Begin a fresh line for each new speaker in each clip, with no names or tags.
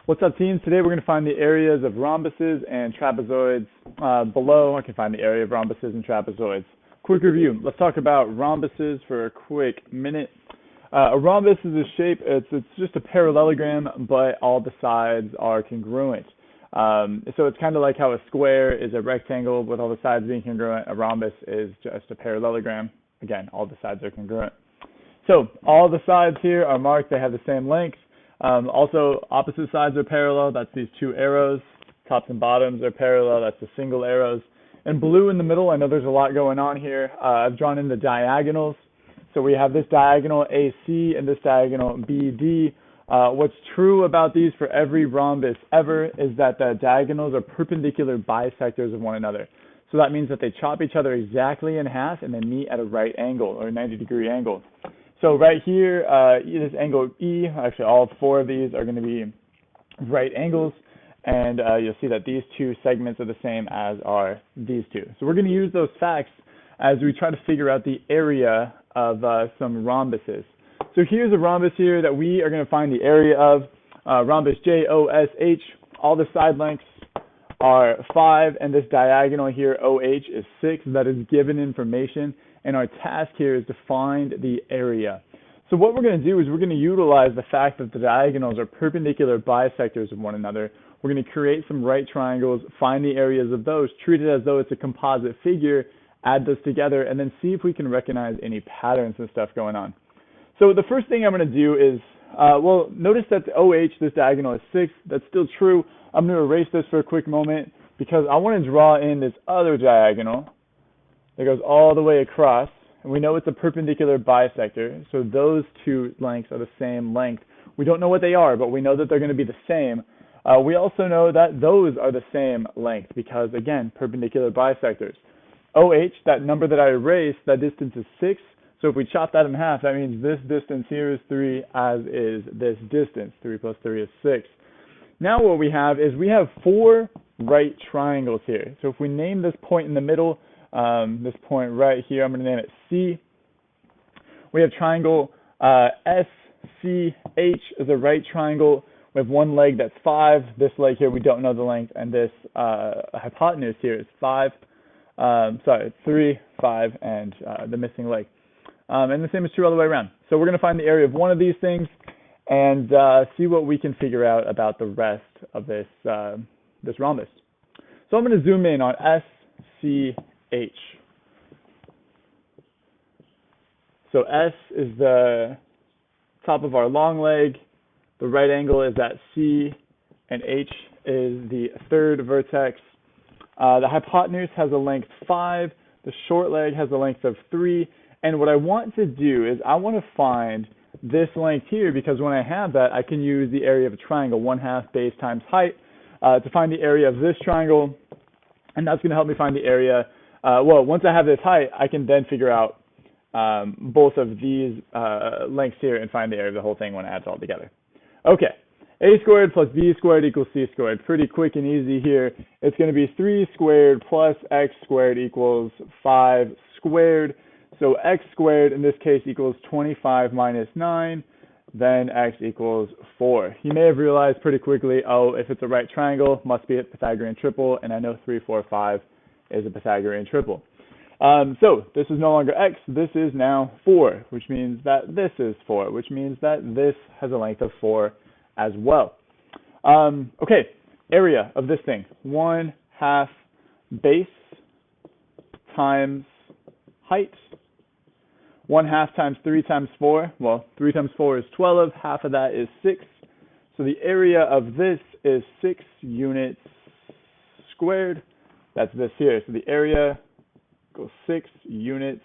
What's up, team? Today we're going to find the areas of rhombuses and trapezoids. Below, I can find the area of rhombuses and trapezoids. Quick review. Let's talk about rhombuses for a quick minute. A rhombus is a shape, it's just a parallelogram, but all the sides are congruent. So it's kind of like how a square is a rectangle with all the sides being congruent. A rhombus is just a parallelogram. Again, all the sides are congruent. So all the sides here are marked, they have the same length. Also, opposite sides are parallel, that's these two arrows. Tops and bottoms are parallel, that's the single arrows. And blue in the middle, I know there's a lot going on here. I've drawn in the diagonals. So we have this diagonal AC and this diagonal BD. What's true about these for every rhombus ever is that the diagonals are perpendicular bisectors of one another. So that means that they chop each other exactly in half and they meet at a right angle or a 90-degree angle. So right here, this angle E, actually all four of these are going to be right angles, and you'll see that these two segments are the same as are these two. So we're going to use those facts as we try to figure out the area of some rhombuses. So here's a rhombus here that we are going to find the area of, rhombus JOSH. All the side lengths are 5, and this diagonal here, OH, is 6. That is given information. And our task here is to find the area. So what we're going to do is we're going to utilize the fact that the diagonals are perpendicular bisectors of one another. We're going to create some right triangles, find the areas of those, treat it as though it's a composite figure, add those together, and then see if we can recognize any patterns and stuff going on. So the first thing I'm going to do is, notice that the OH, this diagonal, is 6. That's still true. I'm going to erase this for a quick moment because I want to draw in this other diagonal that goes all the way across, and we know it's a perpendicular bisector, so those two lengths are the same length. We don't know what they are, but we know that they're going to be the same. We also know that those are the same length because, again, perpendicular bisectors. OH, that number that I erased, that distance is 6, so if we chop that in half, that means this distance here is 3, as is this distance. 3 plus 3 is 6. Now what we have is we have 4 right triangles here. So if we name this point in the middle, this point right here, I'm going to name it C. We have triangle SCH is a right triangle. We have one leg that's 5. This leg here, we don't know the length, and this hypotenuse here is 3, 5, and the missing leg. And the same is true all the way around. So we're going to find the area of one of these things and see what we can figure out about the rest of this this rhombus. So I'm going to zoom in on SCH. So S is the top of our long leg, the right angle is at C, and H is the third vertex. The hypotenuse has a length 5, the short leg has a length of 3, and what I want to do is I want to find this length here because when I have that, I can use the area of a triangle, 1/2 base times height, to find the area of this triangle, and that's going to help me find the area. Once I have this height, I can then figure out both of these lengths here and find the area of the whole thing when I add it all together. Okay, a squared plus b squared equals c squared. Pretty quick and easy here. It's going to be 3 squared plus x squared equals 5 squared. So x squared in this case equals 25 minus 9. Then x equals 4. You may have realized pretty quickly, oh, if it's a right triangle, must be a Pythagorean triple, and I know 3, 4, 5 is a Pythagorean triple. So this is no longer x, this is now 4, which means that this is 4, which means that this has a length of 4 as well. Okay, area of this thing, 1/2 base times height. 1/2 times 3 times 4, well, 3 times 4 is 12, half of that is 6. So the area of this is 6 units squared. That's this here. So the area equals 6 units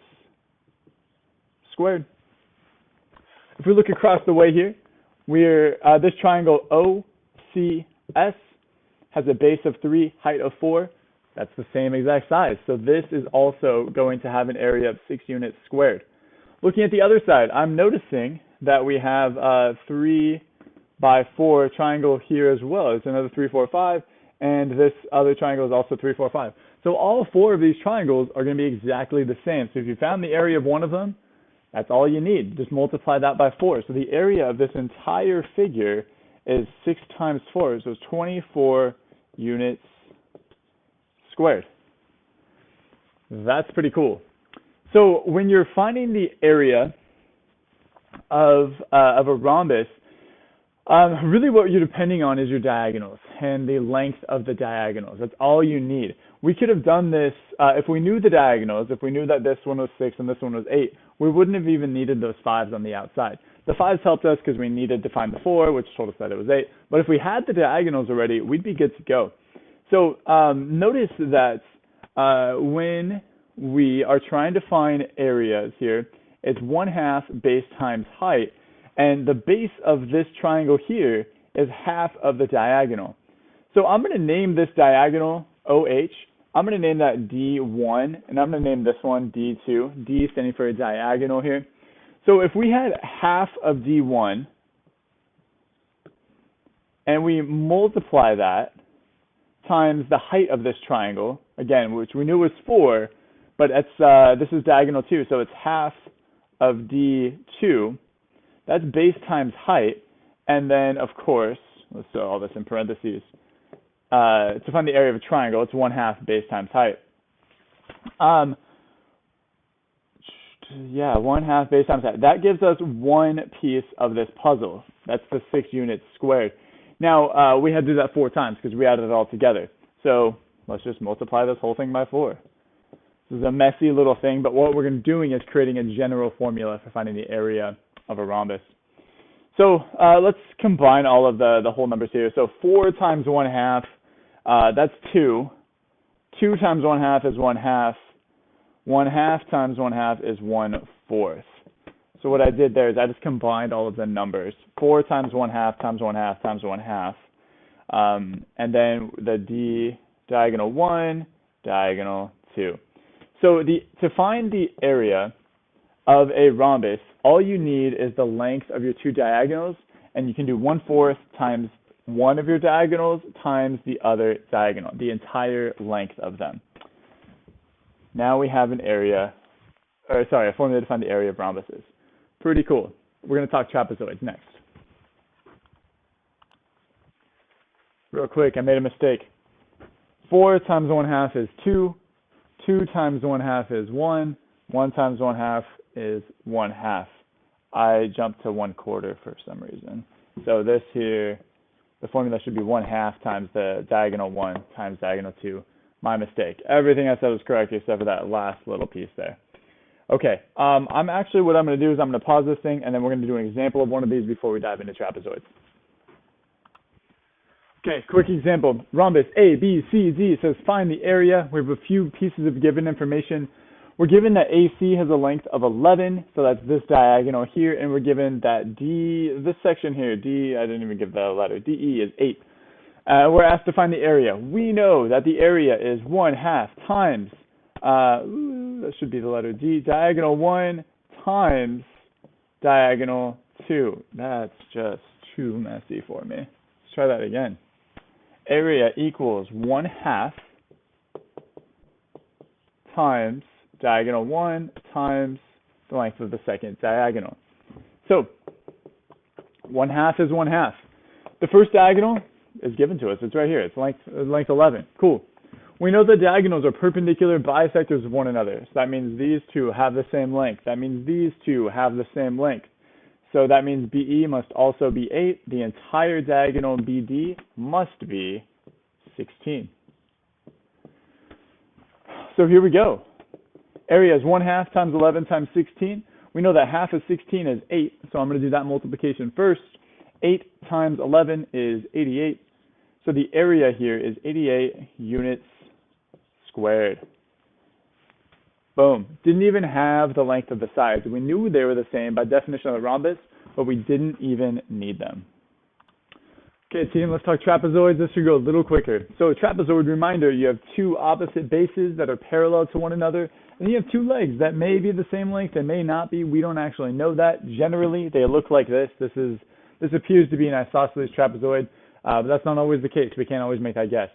squared. If we look across the way here, this triangle OCS has a base of 3, height of 4. That's the same exact size. So this is also going to have an area of 6 units squared. Looking at the other side, I'm noticing that we have a 3 by 4 triangle here as well. It's another 3, 4, 5, and this other triangle is also 3, 4, 5. So all 4 of these triangles are going to be exactly the same. So if you found the area of one of them, that's all you need. Just multiply that by 4. So the area of this entire figure is 6 times 4, so it's 24 units squared. That's pretty cool. So when you're finding the area of a rhombus, really what you're depending on is your diagonals and the length of the diagonals. That's all you need. We could have done this if we knew the diagonals, if we knew that this one was 6 and this one was 8, we wouldn't have even needed those 5s on the outside. The 5s helped us because we needed to find the 4, which told us that it was 8. But if we had the diagonals already, we'd be good to go. So notice that when we are trying to find areas here, it's 1/2 base times height. And the base of this triangle here is half of the diagonal. So I'm going to name this diagonal OH. I'm going to name that D1, and I'm going to name this one D2. D standing for a diagonal here. So if we had half of D1, and we multiply that times the height of this triangle, again, which we knew was 4, but it's, this is diagonal 2, so it's half of D2. That's base times height, and then, of course, let's throw all this in parentheses. To find the area of a triangle, it's 1/2 base times height. Yeah, 1/2 base times height. That gives us one piece of this puzzle. That's the 6 units squared. Now, we had to do that 4 times because we added it all together. So let's just multiply this whole thing by 4. This is a messy little thing, but what we're doing is creating a general formula for finding the area of a rhombus. So let's combine all of the whole numbers here. So 4 times 1/2, that's 2. 2 times 1/2 is 1/2. 1/2 times 1/2 is 1/4. So what I did there is I just combined all of the numbers. 4 times 1/2 times 1/2 times 1/2. And then the D diagonal 1, diagonal 2. So to find the area of a rhombus, all you need is the length of your 2 diagonals, and you can do 1/4 times one of your diagonals times the other diagonal, the entire length of them. Now we have a formula to find the area of rhombuses. Pretty cool. We're going to talk trapezoids next. Real quick, I made a mistake. 4 times 1/2 is 2. 2 times 1/2 is 1. 1 times 1/2 is 1/2. I jumped to 1/4 for some reason. So this here, the formula should be 1/2 times the diagonal 1 times diagonal 2. My mistake. Everything I said was correct except for that last little piece there. Okay, what I'm going to do is I'm going to pause this thing, and then we're going to do an example of one of these before we dive into trapezoids. Okay, quick example. Rhombus A, B, C, D. It says find the area. We have a few pieces of given information. We're given that AC has a length of 11, so that's this diagonal here, and we're given that this section here, D, I didn't even give the letter, DE is 8. We're asked to find the area. We know that the area is 1/2 times, that should be the letter D, diagonal 1 times diagonal 2. That's just too messy for me. Let's try that again. Area equals 1/2 times diagonal 1 times the length of the second diagonal. So 1/2 is 1/2. The first diagonal is given to us. It's right here. It's length 11. Cool. We know the diagonals are perpendicular bisectors of one another. So that means these two have the same length. That means these two have the same length. So that means BE must also be 8. The entire diagonal BD must be 16. So here we go. Area is 1/2 times 11 times 16. We know that half of 16 is 8, so I'm going to do that multiplication first. 8 times 11 is 88. So the area here is 88 units squared. Boom. Didn't even have the length of the sides. We knew they were the same by definition of the rhombus, but we didn't even need them. Okay, team, let's talk trapezoids. This should go a little quicker. So a trapezoid, reminder, you have 2 opposite bases that are parallel to one another, and you have 2 legs that may be the same length, they may not be. We don't actually know that. Generally, they look like this. This appears to be an isosceles trapezoid, but that's not always the case. We can't always make that guess.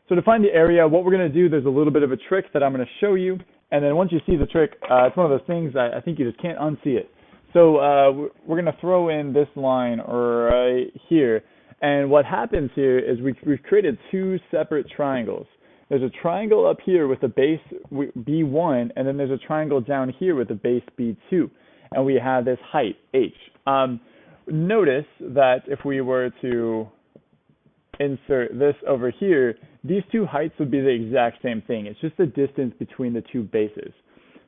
So to find the area, what we're going to do, there's a little bit of a trick that I'm going to show you, and then once you see the trick, it's one of those things I think you just can't unsee it. So we're going to throw in this line right here, And what happens here is we've created two separate triangles. There's a triangle up here with a base B1, and then there's a triangle down here with a base B2. And we have this height, h. Notice that if we were to insert this over here, these two heights would be the exact same thing. It's just the distance between the two bases.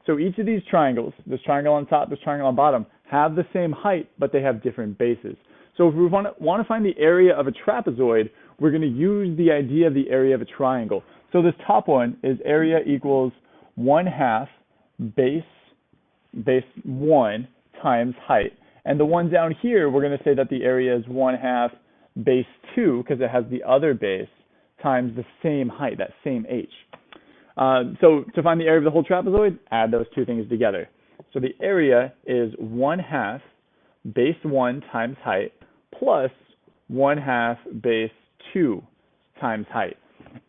So each of these triangles, this triangle on top, this triangle on bottom, have the same height, but they have different bases. So if we want to find the area of a trapezoid, we're going to use the idea of the area of a triangle. So this top one is area equals 1/2 base 1 times height. And the one down here, we're going to say that the area is 1/2 base 2, because it has the other base, times the same height, that same h. So to find the area of the whole trapezoid, add those two things together. So the area is 1/2 base 1 times height plus 1/2 base 2 times height.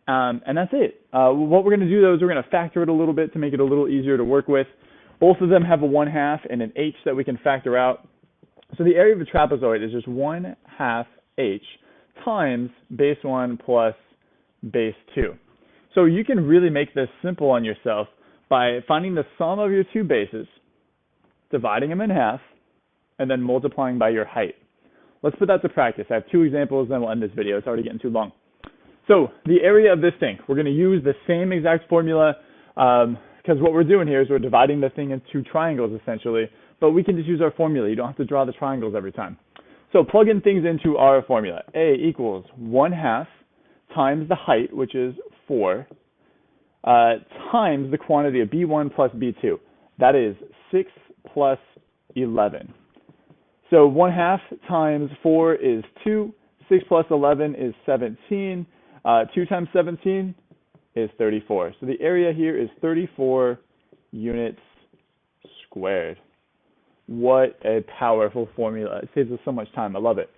And that's it. What we're going to do, though, is we're going to factor it a little bit to make it a little easier to work with. Both of them have a 1/2 and an h that we can factor out. So the area of a trapezoid is just 1/2 h times base 1 plus base 2. So you can really make this simple on yourself by finding the sum of your two bases, dividing them in half, and then multiplying by your height. Let's put that to practice. I have two examples, then we'll end this video. It's already getting too long. So the area of this thing, we're going to use the same exact formula, because what we're doing here is we're dividing the thing into two triangles, essentially. But we can just use our formula. You don't have to draw the triangles every time. So plug in things into our formula. A equals 1/2 times the height, which is 4, times the quantity of B1 plus B2. That is 6 plus 11. So 1/2 times 4 is 2. 6 plus 11 is 17. 2 times 17 is 34. So the area here is 34 units squared. What a powerful formula. It saves us so much time. I love it.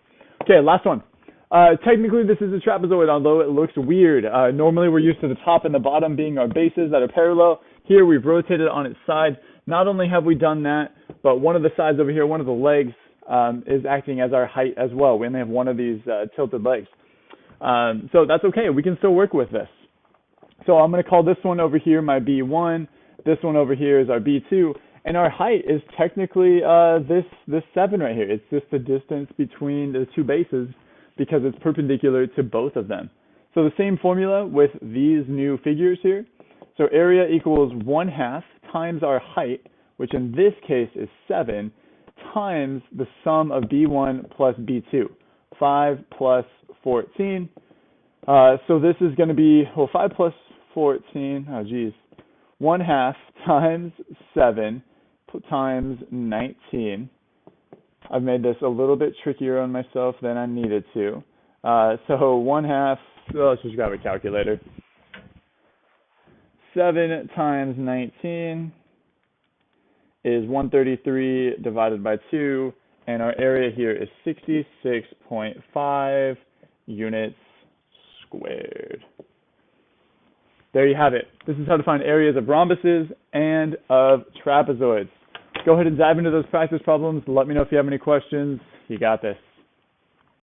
Okay, last one. Technically, this is a trapezoid, although it looks weird. Normally, we're used to the top and the bottom being our bases that are parallel. Here, we've rotated it on its side. Not only have we done that, but one of the sides over here, one of the legs, is acting as our height as well. We only have one of these tilted legs. So that's okay. We can still work with this. So I'm going to call this one over here my B1. This one over here is our B2. And our height is technically this 7 right here. It's just the distance between the two bases because it's perpendicular to both of them. So the same formula with these new figures here. So area equals 1/2 times our height, which in this case is 7, times the sum of B1 plus B2. 5 plus 14. So this is going to be, well, 5 plus 14, 1/2 times 7 times 19. I've made this a little bit trickier on myself than I needed to. So 1/2, let's just grab a calculator. 7 times 19 is 133 divided by 2, and our area here is 66.5 units squared. There you have it. This is how to find areas of rhombuses and of trapezoids. Go ahead and dive into those practice problems. Let me know if you have any questions. You got this.